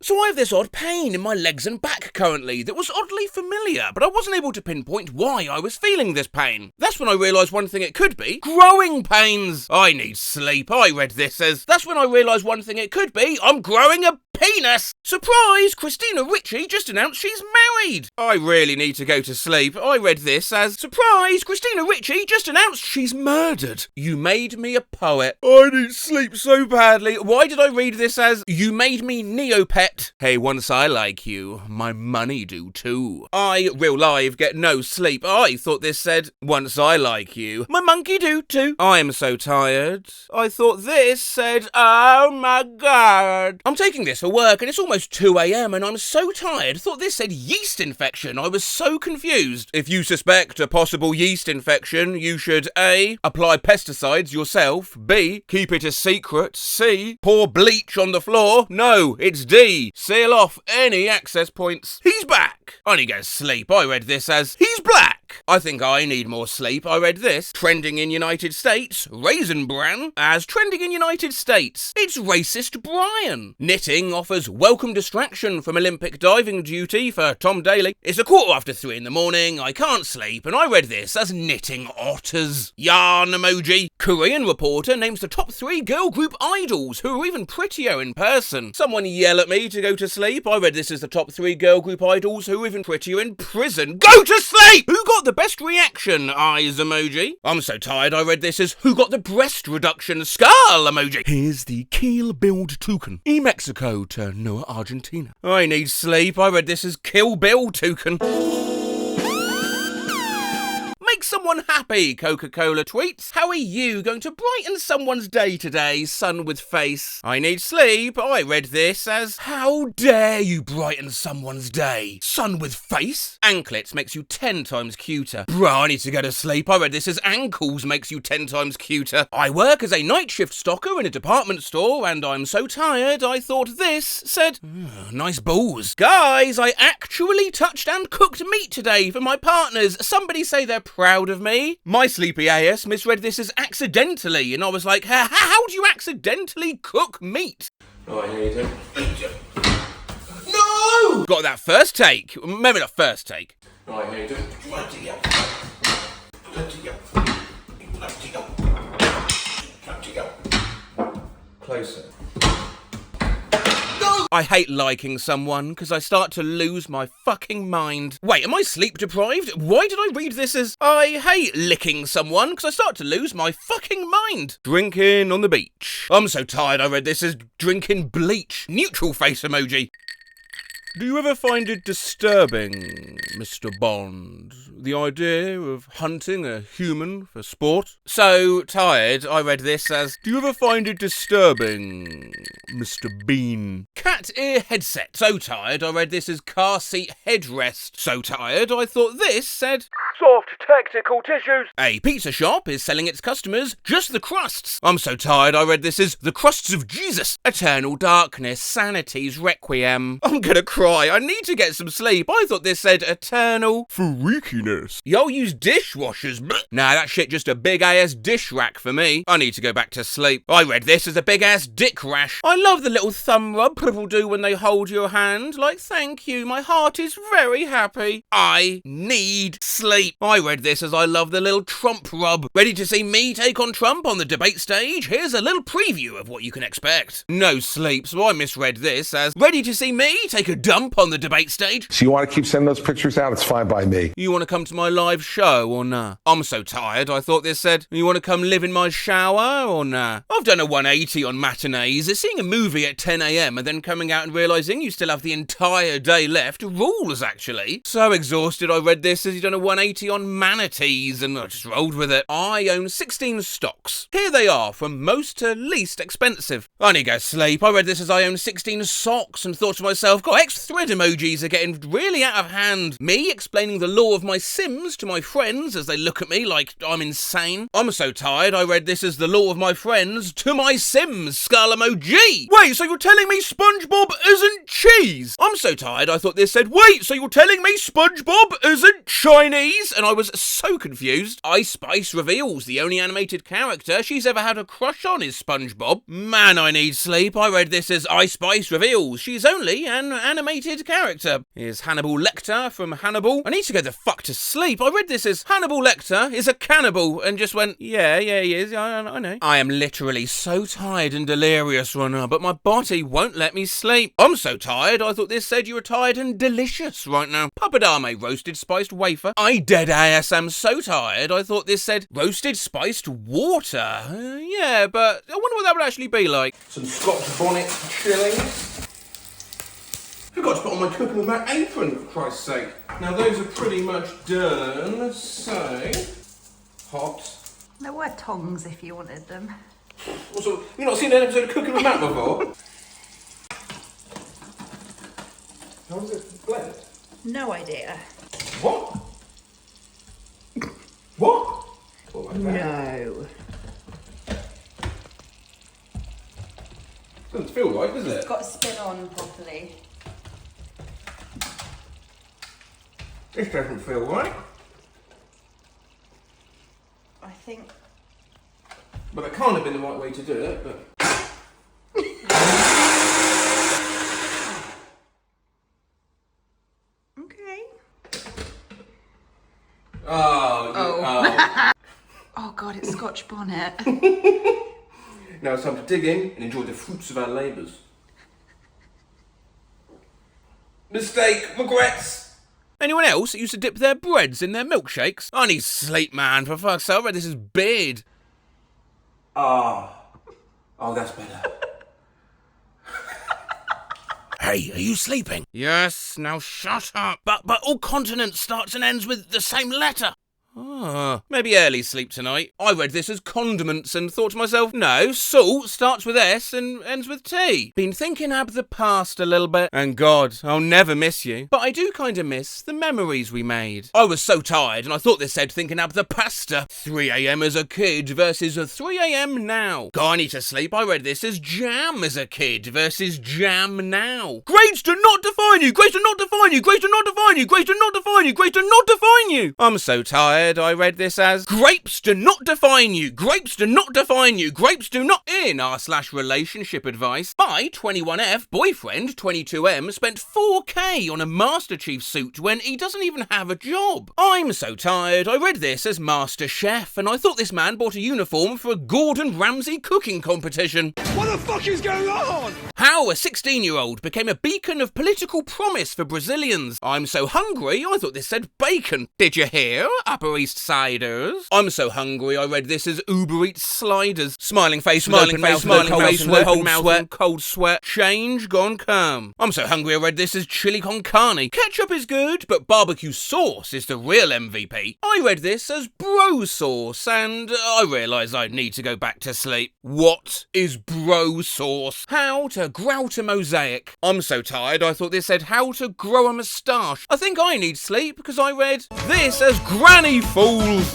So I have this odd pain in my legs and back currently that was oddly familiar, but I wasn't able to pinpoint why I was feeling this pain. That's when I realised one thing it could be: growing pains. I need sleep. I read this as, that's when I realised one thing it could be: I'm growing a penis. Surprise! Christina Ricci just announced she's married. I really need to go to sleep. I read this as, surprise! Christina Ricci just announced she's murdered. You made me a poet. I need sleep so badly. Why did I read this as, you made me Neopet? Hey, once I like you, my money do too. I, real live, get no sleep. I thought this said, once I like you, my monkey do too. I am so tired. I thought this said, oh my god. I'm taking this for work and it's almost 2 a.m. and I'm so tired. Thought this said yeast infection. I was so confused. If you suspect a possible yeast infection, you should A, apply pesticides yourself, B, keep it a secret, C, pour bleach on the floor. No, it's D, seal off any access points. He's back. I need to go to sleep. I read this as, he's black. I think I need more sleep. I read this. Trending in United States. Raisin Bran as trending in United States. It's racist Brian. Knitting offers welcome distraction from Olympic diving duty for Tom Daley. It's 3:15 in the morning. I can't sleep. And I read this as knitting otters. Yarn emoji. Korean reporter names the top 3 girl group idols who are even prettier in person. Someone yell at me to go to sleep. I read this as the top 3 girl group idols who are even prettier in prison. Go to sleep! Who got the best reaction? Eyes emoji. I'm so tired. I read this as who got the breast reduction skull emoji. Here's the Kill Bill toucan. Mexico to Noah, Argentina. I need sleep. I read this as Kill Bill toucan. Make someone happy, Coca-Cola tweets. How are you going to brighten someone's day today, sun with face? I need sleep. I read this as, how dare you brighten someone's day, sun with face? Anklets makes you 10 times cuter. Bruh, I need to go to sleep. I read this as ankles makes you 10 times cuter. I work as a night shift stocker in a department store and I'm so tired I thought this said, nice balls. Guys, I actually touched and cooked meat today for my partners. Somebody say they're proud of me. My sleepy AS misread this as accidentally, and I was like, how do you accidentally cook meat? Oh, here you go. No! Got that first take. Maybe not first take. Oh, here you go. Bloody hell. Bloody hell. Bloody hell. Bloody hell. Closer. I hate liking someone because I start to lose my fucking mind. Wait, am I sleep deprived? Why did I read this as I hate licking someone because I start to lose my fucking mind? Drinking on the beach. I'm so tired I read this as drinking bleach. Neutral face emoji. Do you ever find it disturbing, Mr. Bond, the idea of hunting a human for sport? So tired, I read this as, do you ever find it disturbing, Mr. Bean? Cat ear headset. So tired, I read this as car seat headrest. So tired, I thought this said, soft tactical tissues. A pizza shop is selling its customers just the crusts. I'm so tired, I read this as the crusts of Jesus. Eternal darkness, sanity's requiem. I'm gonna cry. I need to get some sleep. I thought this said eternal freakiness. Y'all use dishwashers. Nah, that shit just a big ass dish rack for me. I need to go back to sleep. I read this as a big ass dick rash. I love the little thumb rub people do when they hold your hand. Like, thank you, my heart is very happy. I need sleep. I read this as I love the little Trump rub. Ready to see me take on Trump on the debate stage? Here's a little preview of what you can expect. No sleep, so I misread this as ready to see me take a dump on the debate stage. So you want to keep sending those pictures out? It's fine by me. You want to come to my live show or nah? I'm so tired, I thought this said, you want to come live in my shower or nah? I've done a 180 on matinees. It's seeing a movie at 10 a.m. and then coming out and realising you still have the entire day left. Rules, actually. So exhausted, I read this as you've done a 180 on manatees and I just rolled with it. I own 16 stocks. Here they are, from most to least expensive. I need to go sleep. I read this as I own 16 socks and thought to myself, God, thread emojis are getting really out of hand. Me explaining the law of my Sims to my friends as they look at me like I'm insane. I'm so tired I read this as the law of my friends to my Sims skull emoji. Wait, so you're telling me SpongeBob isn't cheese? I'm so tired I thought this said, wait, so you're telling me SpongeBob isn't Chinese? please? And I was so confused. Ice Spice reveals the only animated character she's ever had a crush on is SpongeBob. Man, I need sleep. I read this as Ice Spice reveals she's only an animated character. Here's Hannibal Lecter from Hannibal. I need to go the fuck to sleep. I read this as Hannibal Lecter is a cannibal and just went, yeah, he is. I know. I am literally so tired and delirious right now, but my body won't let me sleep. I'm so tired, I thought this said you were tired and delicious right now. Papadame roasted spiced wafer. I dead ass am so tired, I thought this said roasted spiced water. Yeah, but I wonder what that would actually be like. Some Scotch bonnet chilies. Forgot to put on my cooking with my apron, for Christ's sake. Now those are pretty much done, so hot. There were tongs if you wanted them. Also, you've not seen an episode of Cooking with Matt before? How does it blend? No idea. What? What? Like no. Doesn't feel right, does it? It's got to spin on properly. This doesn't feel right. I think. But that can't have been the right way to do it, but. Okay. Oh. Oh god, it's Scotch bonnet. Now it's time to dig in and enjoy the fruits of our labours. Mistake, regrets. Anyone else that used to dip their breads in their milkshakes? I need sleep, man, for fuck's sake. I read this is beard. Oh, that's better. Hey, are you sleeping? Yes, now shut up. But all consonants starts and ends with the same letter. Maybe early sleep tonight. I read this as condiments and thought to myself, no, salt starts with S and ends with T. Been thinking ab the past a little bit, and God, I'll never miss you. But I do kind of miss the memories we made. I was so tired, and I thought this said thinking ab the pasta. 3 a.m. as a kid versus a 3 a.m. now. God, I need to sleep. I read this as jam as a kid versus jam now. Grades do not define you. Grades do not define you. Grades do not define you. Grades do not define you. Grades do not define you. I'm so tired. I read this as grapes do not define you. Grapes do not define you. Grapes do not. In r/relationship advice, my 21F boyfriend 22M spent 4k on a Master Chief suit when he doesn't even have a job. I'm so tired. I read this as Master Chef, and I thought this man bought a uniform for a Gordon Ramsay cooking competition. What the fuck is going on? How a 16-year-old became a beacon of political promise for Brazilians. I'm so hungry. I thought this said bacon. Did you hear? Upper East Siders. I'm so hungry. I read this as Uber Eats sliders. Smiling face, smiling face, smiling face, cold sweat, cold sweat. Change gone come. I'm so hungry. I read this as chili con carne. Ketchup is good, but barbecue sauce is the real MVP. I read this as bro sauce, and I realise I need to go back to sleep. What is bro sauce? How to grout a mosaic. I'm so tired. I thought this said how to grow a moustache. I think I need sleep because I read this as granny fools.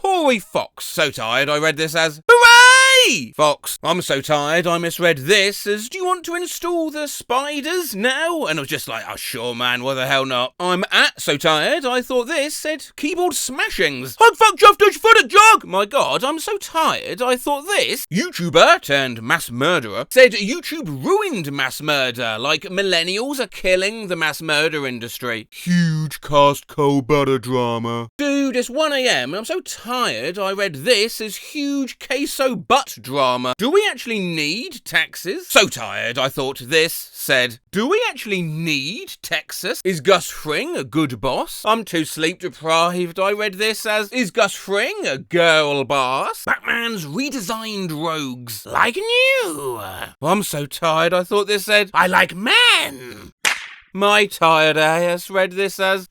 Hoary fox. So tired. I read this as hooray! Fox. I'm so tired. I misread this as do you want to install the spiders now? And I was just like, oh sure man, why the hell not? I'm so tired. I thought this said keyboard smashings. Hug fuck chuff dush foot a jog. My god, I'm so tired. I thought this YouTuber turned mass murderer said YouTube ruined mass murder, like millennials are killing the mass murder industry. Huge Costco butter drama. Dude, it's 1 a.m. I'm so tired. I read this as huge queso butt drama. Do we actually need taxes? So tired. I thought this said, do we actually need Texas? Is Gus Fring a good boss? I'm too sleep deprived. I read this as, is Gus Fring a girl boss? Batman's redesigned rogues. Like new. I'm so tired. I thought this said, I like men. My tired ass read this as,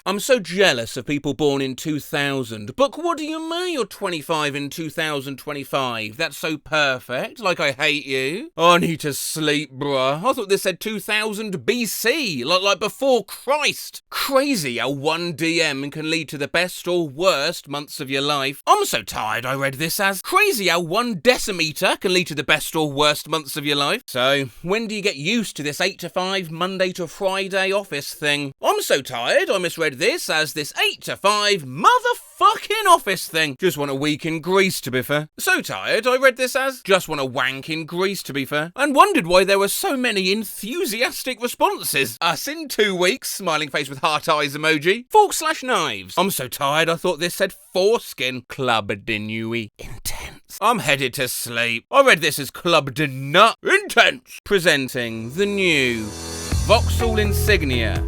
I'm so jealous of people born in 2000. But what do you mean you're 25 in 2025? That's so perfect. Like I hate you. I need to sleep, bruh. I thought this said 2000 BC. Like before Christ. Crazy how one DM can lead to the best or worst months of your life. I'm so tired. I read this as crazy how 1 decimeter can lead to the best or worst months of your life. So when do you get used to this 8 to 5 Monday to Friday office thing? I'm I'm so tired I misread this as this 8 to 5 motherfucking office thing. Just want a week in Greece, to be fair. So tired I read this as just want a wank in Greece, to be fair. And wondered why there were so many enthusiastic responses. Us in 2 weeks, smiling face with heart eyes emoji. Fork/knives. I'm so tired I thought this said foreskin. Club de nuit. Intense. I'm headed to sleep. I read this as Club de nut. Intense. Presenting the new Vauxhall insignia.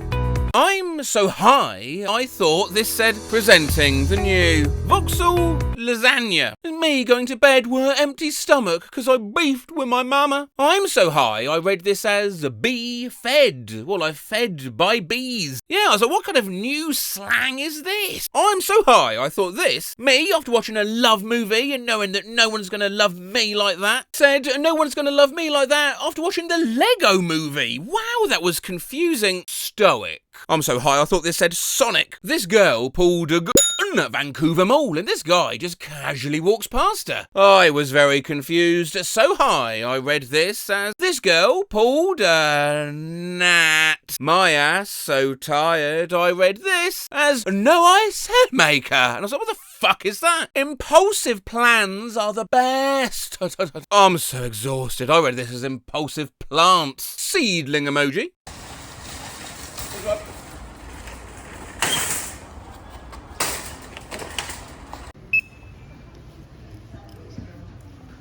I'm so high, I thought this said presenting the new Vauxhall lasagna. Me going to bed with an empty stomach because I beefed with my mama. I'm so high, I read this as bee fed. Well, I fed by bees. Yeah, I was like, what kind of new slang is this? I'm so high, I thought this, me after watching a love movie and knowing that no one's gonna love me like that, said no one's gonna love me like that after watching the Lego movie. Wow, that was confusing. Stoic. I'm so high I thought this said Sonic. This girl pulled a gun at Vancouver Mall and this guy just casually walks past her. I was very confused. So high I read this as this girl pulled a gnat. My ass so tired I read this as no ice head maker. And I was like, what the fuck is that? Impulsive plans are the best. I'm so exhausted. I read this as impulsive plants. Seedling emoji.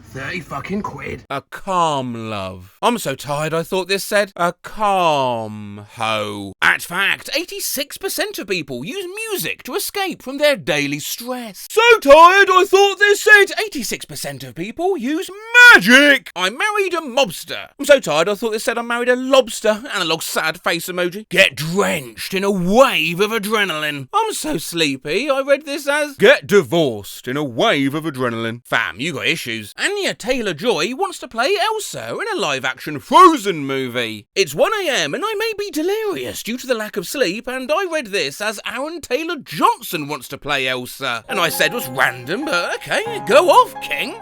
30 fucking quid. A calm love. I'm so tired I thought this said a calm hoe. At fact, 86% of people use music to escape from their daily stress. So tired I thought this said 86% of people use magic. I married a mobster. I'm so tired I thought this said I married a lobster. Analog sad face emoji. Get drenched in a wave of adrenaline. I'm so sleepy I read this as get divorced in a wave of adrenaline. Fam, you got issues. Anya Taylor-Joy wants to play Elsa in a live-action Frozen movie. It's 1 AM and I may be delirious due to the lack of sleep, and I read this as Aaron Taylor-Johnson wants to play Elsa. And I said it was random, but okay, go off, king.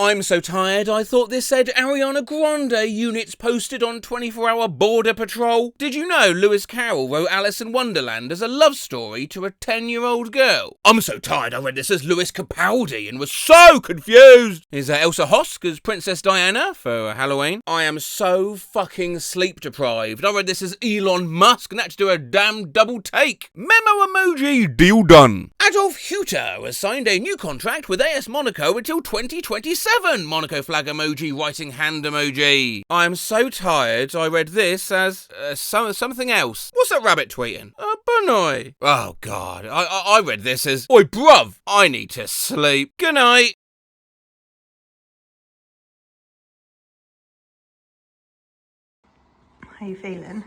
I'm so tired I thought this said Ariana Grande units posted on 24-hour border patrol. Did you know Lewis Carroll wrote Alice in Wonderland as a love story to a 10-year-old girl? I'm so tired I read this as Lewis Capaldi and was so confused. Is Elsa Hosk as Princess Diana for Halloween? I am so fucking sleep deprived. I read this as Elon Musk and had to do a damn double take. Memo emoji, deal done. Adolf Hutter has signed a new contract with AS Monaco until 2027. Monaco flag emoji, writing hand emoji. I'm so tired I read this as something else. What's that rabbit tweeting? Benoy. Oh god, I read this as oi bruv, I need to sleep. Good night. How you feeling?